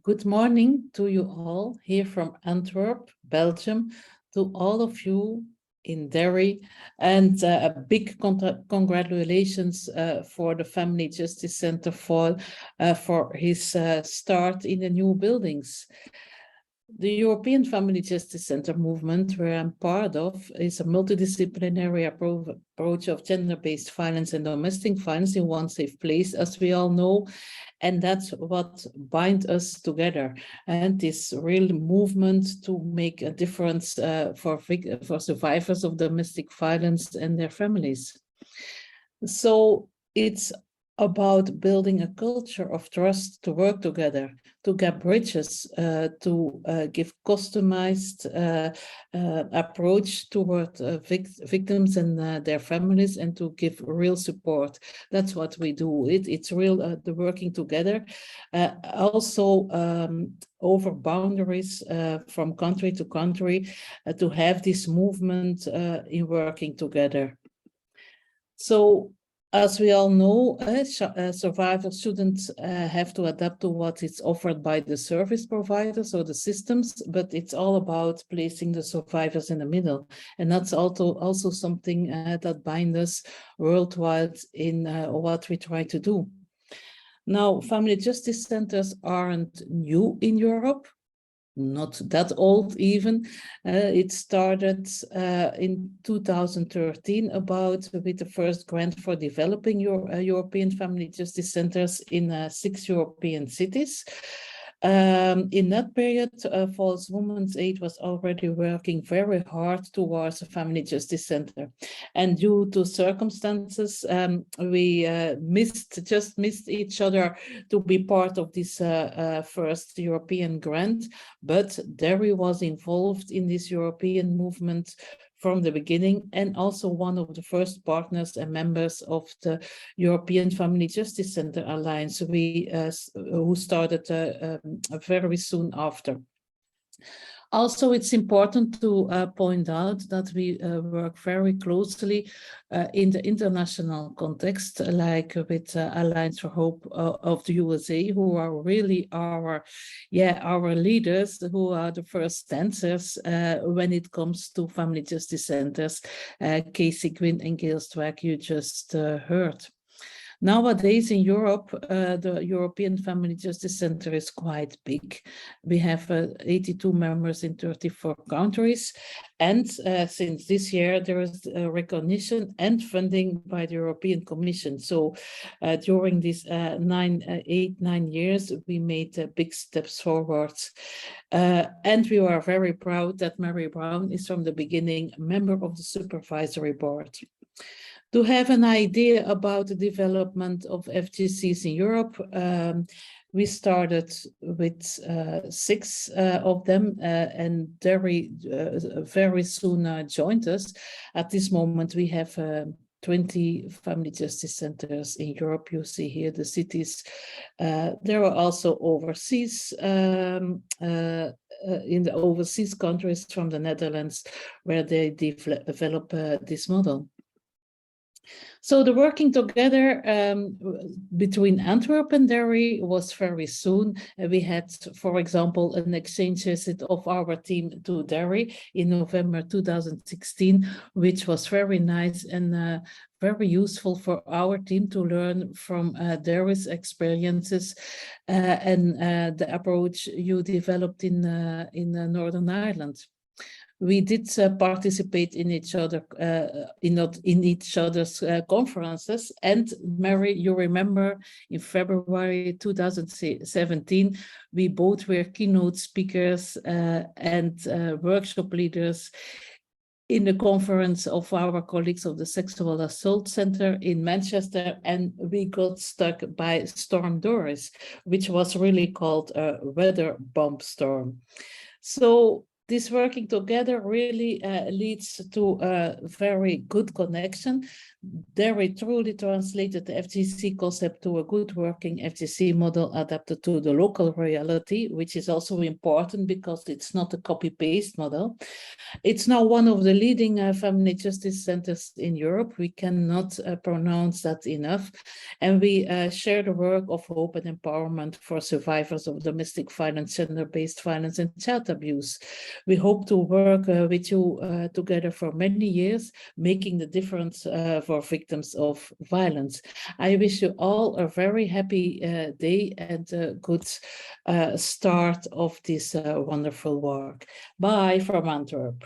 Good morning to you all here from Antwerp, Belgium, to all of you in Derry, and a big congratulations for the Family Justice Centre Foyle for his start in the new buildings. The European Family Justice Centre movement, where I'm part of, is a multidisciplinary approach of gender-based violence and domestic violence in one safe place, as we all know. And that's what binds us together. And this real movement to make a difference for survivors of domestic violence and their families. So it's about building a culture of trust to work together, to get bridges, to give customized approach toward victims and their families, and to give real support. That's what we do. It's real, the working together. Also over boundaries from country to country to have this movement in working together. So, as we all know, survivors shouldn't have to adapt to what is offered by the service providers or the systems, but it's all about placing the survivors in the middle. And that's also something that binds us worldwide in what we try to do. Now, family justice centers aren't new in Europe. Not that old even. It started in 2013 with the first grant for developing European family justice centers in 6 European cities. In that period, Foyle's Women's Aid was already working very hard towards a family justice center. And due to circumstances, we just missed each other to be part of this first European grant. But Derry was involved in this European movement from the beginning, and also one of the first partners and members of the European Family Justice Centre Alliance, who started very soon after. Also, it's important to point out that we work very closely in the international context, like with Alliance for Hope of the USA, who are really our leaders, who are the first dancers when it comes to family justice centers. Casey Gwynn and Gail Strack, you just heard. Nowadays in Europe, the European Family Justice Centre is quite big. We have 82 members in 34 countries. And since this year, there is recognition and funding by the European Commission. So during these 9 years, we made big steps forward. And we are very proud that Mary Brown is from the beginning a member of the supervisory board. To have an idea about the development of FGCs in Europe, we started with 6 of them, and Derry very soon joined us. At this moment, we have 20 family justice centers in Europe. You see here the cities. There are also overseas, in the overseas countries from the Netherlands, where they develop this model. So the working together between Antwerp and Derry was very soon. We had, for example, an exchange visit of our team to Derry in November 2016, which was very nice and very useful for our team to learn from Derry's experiences and the approach you developed in Northern Ireland. We did participate in each other's conferences. And Mary, you remember in February 2017, we both were keynote speakers and workshop leaders in the conference of our colleagues of the Sexual Assault Centre in Manchester, and we got stuck by Storm Doris, which was really called a weather bomb storm. So This working together really leads to a very good connection. There we truly translated the FGC concept to a good working FGC model adapted to the local reality, which is also important because it's not a copy-paste model. It's now one of the leading family justice centers in Europe. We cannot pronounce that enough. And we share the work of hope and empowerment for survivors of domestic violence, gender-based violence, and child abuse. We hope to work with you together for many years, making the difference for victims of violence. I wish you all a very happy day and a good start of this wonderful work. Bye from Antwerp.